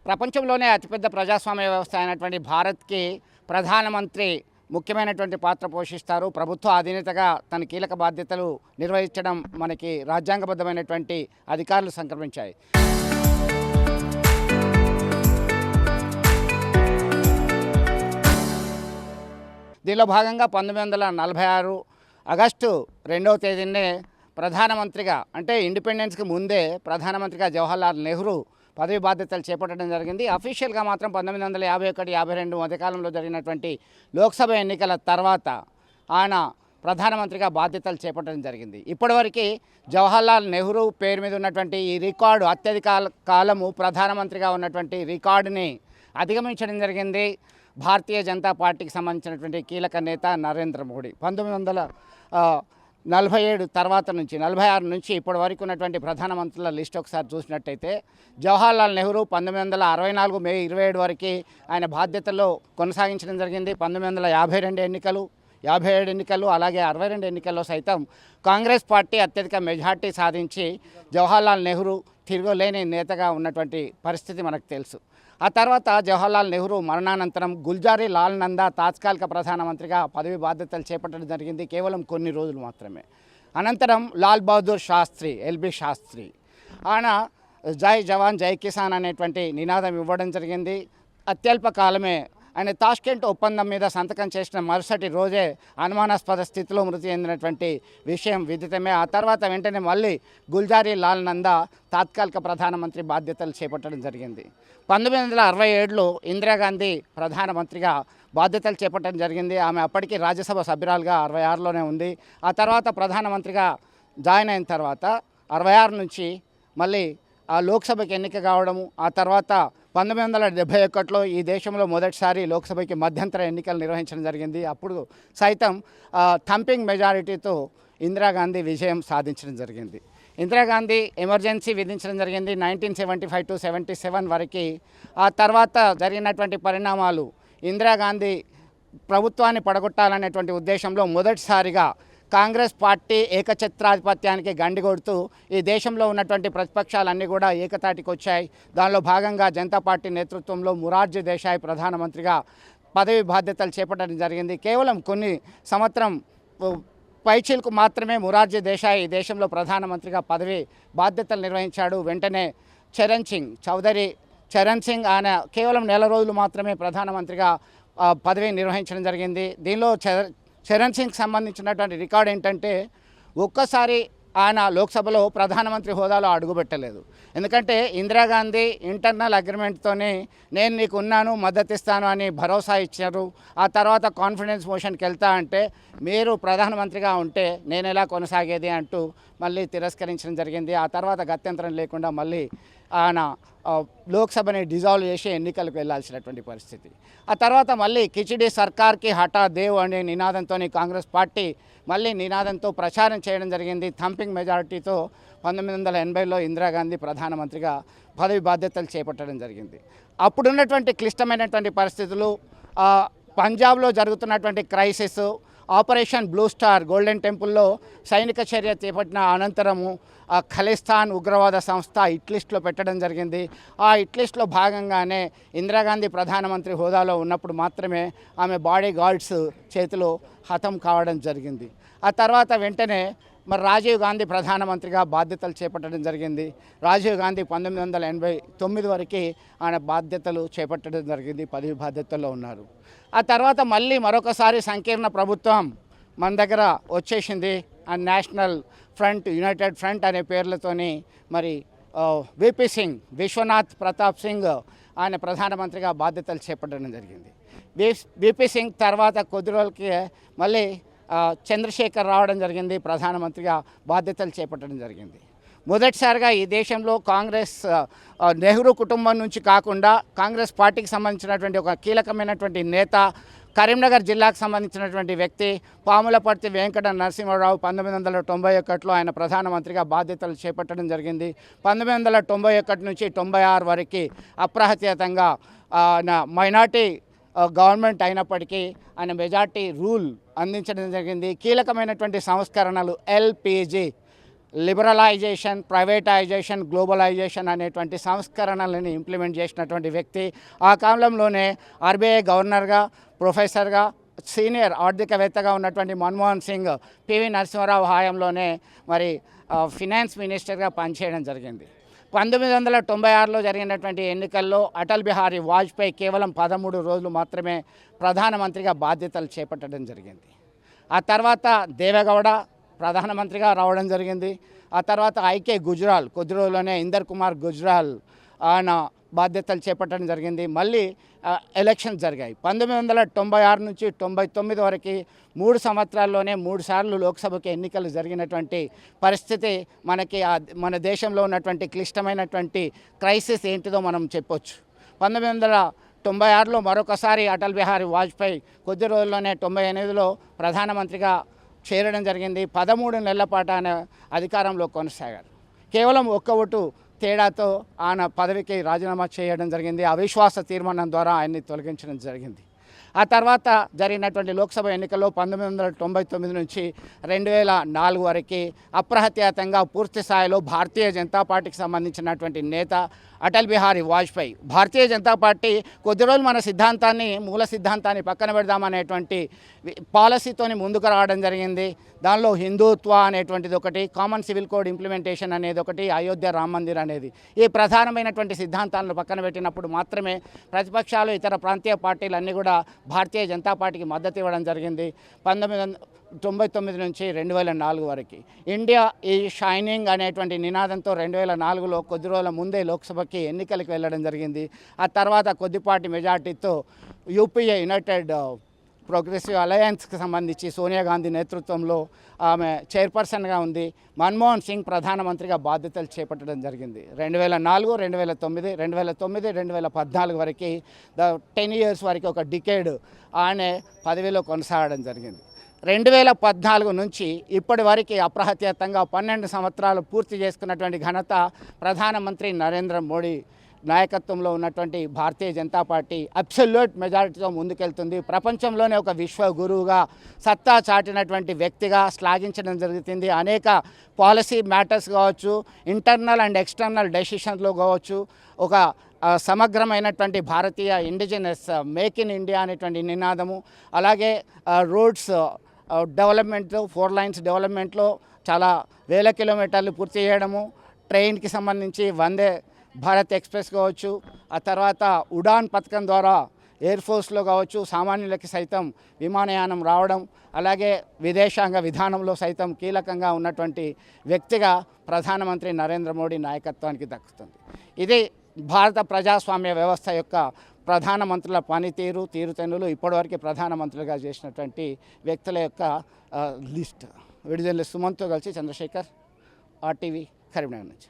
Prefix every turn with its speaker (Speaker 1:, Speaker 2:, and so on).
Speaker 1: ప్రపంచంలోనే అతిపెద్ద ప్రజాస్వామ్య వ్యవస్థ అయినటువంటి భారత్కి ప్రధానమంత్రి ముఖ్యమైనటువంటి పాత్ర పోషిస్తారు. ప్రభుత్వ అధినేతగా తన కీలక బాధ్యతలు నిర్వహించడం మనకి రాజ్యాంగబద్ధమైనటువంటి అధికారులు సంక్రమించాయి. దీనిలో భాగంగా 1946 ఆగస్టు 2వ తేదీనే ప్రధానమంత్రిగా, అంటే ఇండిపెండెన్స్కి ముందే ప్రధానమంత్రిగా జవహర్లాల్ నెహ్రూ పదవి బాధ్యతలు చేపట్టడం జరిగింది. అఫీషియల్గా మాత్రం 1951-52 మధ్యకాలంలో జరిగినటువంటి లోక్సభ ఎన్నికల తర్వాత ఆయన ప్రధానమంత్రిగా బాధ్యతలు చేపట్టడం జరిగింది. ఇప్పటివరకు జవహర్లాల్ నెహ్రూ పేరు మీద ఉన్నటువంటి ఈ రికార్డు, అత్యధిక కాలము ప్రధానమంత్రిగా ఉన్నటువంటి రికార్డుని అధిగమించడం జరిగింది భారతీయ జనతా పార్టీకి సంబంధించినటువంటి కీలక నేత నరేంద్ర మోడీ. 1947 తర్వాత నుంచి 46 నుంచి ఇప్పటి వరకు ఉన్నటువంటి ప్రధానమంత్రుల లిస్ట్ ఒకసారి చూసినట్టయితే జవహర్లాల్ నెహ్రూ 1964 మే 27 వరకు ఆయన బాధ్యతల్లో కొనసాగించడం జరిగింది. 1952 ఎన్నికలు, 57 ఎన్నికలు, అలాగే 62 ఎన్నికల్లో సైతం కాంగ్రెస్ పార్టీ అత్యధిక మెజార్టీ సాధించి జవహర్లాల్ నెహ్రూ తిరుగులేని నేతగా ఉన్నటువంటి పరిస్థితి మనకు తెలుసు. ఆ తర్వాత జవహర్లాల్ నెహ్రూ మరణానంతరం గుల్జారీ లాల్ నందా తాత్కాలిక ప్రధానమంత్రిగా పదవి బాధ్యతలు చేపట్టడం జరిగింది, కేవలం కొన్ని రోజులు మాత్రమే. అనంతరం లాల్ బహదూర్ శాస్త్రి, ఎల్బి శాస్త్రి, ఆయన జై జవాన్ జై కిసాన్ అనేటువంటి నినాదం ఇవ్వడం జరిగింది. అత్యల్ప కాలమే ఆయన తాష్కెంట్ ఒప్పందం మీద సంతకం చేసిన మరుసటి రోజే అనుమానాస్పద స్థితిలో మృతి చెందినటువంటి విషయం విదితమే. ఆ తర్వాత వెంటనే మళ్ళీ గుల్జారీ లాల్ నందా తాత్కాలిక ప్రధానమంత్రి బాధ్యతలు చేపట్టడం జరిగింది. 1967లో ఇందిరాగాంధీ ప్రధానమంత్రిగా బాధ్యతలు చేపట్టడం జరిగింది. ఆమె అప్పటికి రాజ్యసభ సభ్యురాలుగా 66లోనే ఉంది. ఆ తర్వాత ప్రధానమంత్రిగా జాయిన్ అయిన తర్వాత 66 నుంచి మళ్ళీ ఆ లోక్సభకి ఎన్నిక కావడము, ఆ తర్వాత 1971లో ఈ దేశంలో మొదటిసారి లోక్సభకి మధ్యంతర ఎన్నికలు నిర్వహించడం జరిగింది. అప్పుడు సైతం థంపింగ్ మెజారిటీతో ఇందిరాగాంధీ విజయం సాధించడం జరిగింది. ఇందిరాగాంధీ ఎమర్జెన్సీ విధించడం జరిగింది 1975-77 వరకు. ఆ తర్వాత జరిగినటువంటి పరిణామాలు ఇందిరాగాంధీ ప్రభుత్వాన్ని పడగొట్టాలనేటువంటి ఉద్దేశంలో మొదటిసారిగా కాంగ్రెస్ పార్టీ ఏకఛత్రాధిపత్యానికి గండి కొడుతూ ఈ దేశంలో ఉన్నటువంటి ప్రతిపక్షాలన్నీ కూడా ఏకతాటికి వచ్చాయి. దానిలో భాగంగా జనతా పార్టీ నేతృత్వంలో మొరార్జీ దేశాయ్ ప్రధానమంత్రిగా పదవి బాధ్యతలు చేపట్టడం జరిగింది. కేవలం కొన్ని సంవత్సరం పైచీలకు మాత్రమే మొరార్జీ దేశాయ్ ఈ దేశంలో ప్రధానమంత్రిగా పదవి బాధ్యతలు నిర్వహించాడు. వెంటనే చౌదరి చరణ్ సింగ్ ఆయన కేవలం నెల రోజులు మాత్రమే ప్రధానమంత్రిగా పదవి నిర్వహించడం జరిగింది. దీనిలో చరణ్ సింగ్ సంబంధించినటువంటి రికార్డు ఏంటంటే ఒక్కసారి ఆయన లోక్సభలో ప్రధానమంత్రి హోదాలో అడుగుపెట్టలేదు. ఎందుకంటే ఇందిరాగాంధీ ఇంటర్నల్ అగ్రిమెంట్తోనే నేను నీకు ఉన్నాను, మద్దతు ఇస్తాను అని భరోసా ఇచ్చారు. ఆ తర్వాత కాన్ఫిడెన్స్ మోషన్కి వెళ్తా అంటే మీరు ప్రధానమంత్రిగా ఉంటే నేను ఎలా కొనసాగేది అంటూ మళ్ళీ తిరస్కరించడం జరిగింది. ఆ తర్వాత గత్యంతరం లేకుండా మళ్ళీ ఆయన లోక్సభని డిజాల్వ్ చేసి ఎన్నికలకు వెళ్లాల్సినటువంటి పరిస్థితి. ఆ తర్వాత మళ్ళీ కిచిడి సర్కార్కి హఠా దేవ్ అనే నినాదంతో కాంగ్రెస్ పార్టీ మళ్ళీ నినాదంతో ప్రచారం చేయడం జరిగింది. థంపింగ్ మెజారిటీతో 1980లో ఇందిరాగాంధీ ప్రధానమంత్రిగా పదవి బాధ్యతలు చేపట్టడం జరిగింది. అప్పుడున్నటువంటి క్లిష్టమైనటువంటి పరిస్థితులు, పంజాబ్లో జరుగుతున్నటువంటి crisis, operation blue star golden టెంపుల్లో సైనిక చర్య చేపట్టిన అనంతరము ఖలిస్తాన్ ఉగ్రవాద సంస్థ హిట్ లిస్టులో పెట్టడం జరిగింది. ఆ హిట్ లిస్టులో భాగంగానే ఇందిరాగాంధీ ప్రధానమంత్రి హోదాలో ఉన్నప్పుడు మాత్రమే ఆమె బాడీ గార్డ్స్ చేతిలో హతం కావడం జరిగింది. ఆ తర్వాత వెంటనే మరి రాజీవ్ గాంధీ ప్రధానమంత్రిగా బాధ్యతలు చేపట్టడం జరిగింది. రాజీవ్ గాంధీ 1989 వరకు ఆయన బాధ్యతలు చేపట్టడం జరిగింది, పదవి బాధ్యతల్లో ఉన్నారు. ఆ తర్వాత మళ్ళీ మరొకసారి సంకీర్ణ ప్రభుత్వం మన దగ్గర వచ్చేసింది. నేషనల్ ఫ్రంట్, యునైటెడ్ ఫ్రంట్ అనే పేర్లతోని మరి విపి సింగ్, విశ్వనాథ్ ప్రతాప్ సింగ్ ఆయన ప్రధానమంత్రిగా బాధ్యతలు చేపట్టడం జరిగింది. విపి సింగ్ తర్వాత కొద్ది రోజులకి మళ్ళీ చంద్రశేఖర్ రావడం జరిగింది, ప్రధానమంత్రిగా బాధ్యతలు చేపట్టడం జరిగింది. మొదటిసారిగా ఈ దేశంలో కాంగ్రెస్ నెహ్రూ కుటుంబం నుంచి కాకుండా కాంగ్రెస్ పార్టీకి సంబంధించినటువంటి ఒక కీలకమైనటువంటి నేత, కరీంనగర్ జిల్లాకు సంబంధించినటువంటి వ్యక్తి పాములపర్తి వెంకట నరసింహారావు 1991లో ఆయన ప్రధానమంత్రిగా బాధ్యతలు చేపట్టడం జరిగింది. 1991 నుంచి 96 వరకు అప్రహత్యతంగా మైనార్టీ గవర్నమెంట్ అయినప్పటికీ ఆయన మెజార్టీ రూల్ అందించడం జరిగింది. కీలకమైనటువంటి సంస్కరణలు ఎల్పిజి లిబరలైజేషన్, ప్రైవేటైజేషన్, గ్లోబలైజేషన్ అనేటువంటి సంస్కరణలను ఇంప్లిమెంట్ చేసినటువంటి వ్యక్తి. ఆ కాలంలోనే ఆర్బీఐ గవర్నర్గా, ప్రొఫెసర్గా, సీనియర్ ఆర్థికవేత్తగా ఉన్నటువంటి మన్మోహన్ సింగ్ పివి నరసింహారావు హయాంలోనే మరి ఫినాన్స్ మినిస్టర్గా పనిచేయడం జరిగింది. 1996లో జరిగినటువంటి ఎన్నికల్లో అటల్ బిహారీ వాజ్పేయి కేవలం 13 రోజులు మాత్రమే ప్రధానమంత్రిగా బాధ్యతలు చేపట్టడం జరిగింది. ఆ తర్వాత దేవేగౌడ ప్రధానమంత్రిగా రావడం జరిగింది. ఆ తర్వాత ఐకే గుజ్రాల్, కొద్ది రోజుల్లోనే ఇందర్ కుమార్ గుజ్రాల్ ఆయన బాధ్యతలు చేపట్టడం జరిగింది. మళ్ళీ ఎలక్షన్స్ జరిగాయి. 1996 నుంచి 99 వరకు 3 సంవత్సరాల్లోనే 3 సార్లు లోక్సభకి ఎన్నికలు జరిగినటువంటి పరిస్థితి మనకి మన దేశంలో ఉన్నటువంటి క్లిష్టమైనటువంటి క్రైసిస్ ఏంటిదో మనం చెప్పొచ్చు. 1996లో మరొకసారి అటల్ బిహారీ వాజ్పేయి కొద్ది రోజుల్లోనే 98లో ప్రధానమంత్రిగా చేరడం జరిగింది. 13 నెలల పాటు ఆయన అధికారంలో కొనసాగారు. కేవలం ఒక్క ఓటు తేడాతో ఆయన పదవికి రాజీనామా చేయడం జరిగింది. అవిశ్వాస తీర్మానం ద్వారా ఆయన్ని తొలగించడం జరిగింది. ఆ తర్వాత జరిగినటువంటి లోక్సభ ఎన్నికల్లో 1999 నుంచి 2004 వరకు అప్రహత్యాతంగా పూర్తి స్థాయిలో భారతీయ జనతా పార్టీకి సంబంధించినటువంటి నేత అటల్ బిహారీ వాజ్పేయి. భారతీయ జనతా పార్టీ కొద్ది రోజులు మన సిద్ధాంతాన్ని, మూల సిద్ధాంతాన్ని పక్కన పెడదామనేటువంటి పాలసీతోని ముందుకు రావడం జరిగింది. దానిలో హిందుత్వ అనేటువంటిది ఒకటి, కామన్ సివిల్ కోడ్ ఇంప్లిమెంటేషన్ అనేది ఒకటి, అయోధ్య రామ మందిర్ అనేది. ఈ ప్రధానమైనటువంటి సిద్ధాంతాలను పక్కన పెట్టినప్పుడు మాత్రమే ప్రతిపక్షాలు, ఇతర ప్రాంతీయ పార్టీలు అన్నీ కూడా భారతీయ జనతా పార్టీకి మద్దతు ఇవ్వడం జరిగింది. 1999 నుంచి 2004 వరకు ఇండియా ఈ షైనింగ్ అనేటువంటి నినాదంతో 2004లో కొద్ది రోజుల ముందే లోక్సభకి ఎన్నికలకు వెళ్ళడం జరిగింది. ఆ తర్వాత కొద్దిపాటి మెజార్టీతో యూపీఏ యునైటెడ్ ప్రోగ్రెసివ్ అలయన్స్కి సంబంధించి సోనియా గాంధీ నేతృత్వంలో ఆమె చైర్పర్సన్గా ఉంది. మన్మోహన్ సింగ్ ప్రధానమంత్రిగా బాధ్యతలు చేపట్టడం జరిగింది. 2004, 2009, 2014 వరకు 10 years వరకు ఒక డికేడ్ ఆయన పదవిలో కొనసాగడం జరిగింది. 2014 నుంచి ఇప్పటి వరకు అప్రహత్యాతంగా 12 సంవత్సరాలు పూర్తి చేసుకున్నటువంటి ఘనత ప్రధానమంత్రి నరేంద్ర మోడీ నాయకత్వంలో ఉన్నటువంటి భారతీయ జనతా పార్టీ అబ్సల్యూట్ మెజారిటీతో ముందుకెళ్తుంది. ప్రపంచంలోనే ఒక విశ్వ గురువుగా సత్తా చాటినటువంటి వ్యక్తిగా శ్లాఘించడం జరుగుతుంది. అనేక పాలసీ మ్యాటర్స్ కావచ్చు, ఇంటర్నల్ అండ్ ఎక్స్టర్నల్ డెసిషన్స్లో కావచ్చు, ఒక సమగ్రమైనటువంటి భారతీయ ఇండిజినస్ మేక్ ఇన్ ఇండియా అనేటువంటి నినాదము, అలాగే రోడ్స్ డెవలప్మెంట్, 4 లైన్స్ డెవలప్మెంట్లో చాలా వేల కిలోమీటర్లు పూర్తి చేయడము, ట్రైన్కి సంబంధించి వందే భారత్ ఎక్స్ప్రెస్ కావచ్చు, ఆ తర్వాత ఉడాన్ పథకం ద్వారా ఎయిర్ ఫోర్స్లో కావచ్చు సామాన్యులకి సైతం విమానయానం రావడం, అలాగే విదేశాంగ విధానంలో సైతం కీలకంగా ఉన్నటువంటి వ్యక్తిగా ప్రధానమంత్రి నరేంద్ర మోడీ నాయకత్వానికి దక్కుతుంది. ఇది భారత ప్రజాస్వామ్య వ్యవస్థ యొక్క ప్రధానమంత్రుల పనితీరు, తీరుతెన్నులు, ఇప్పటివరకు ప్రధానమంత్రులుగా చేసినటువంటి వ్యక్తుల యొక్క లిస్ట్. విడుదల సుమంత్తో కలిసి చంద్రశేఖర్, RTV, కరీంనగర్ నుంచి.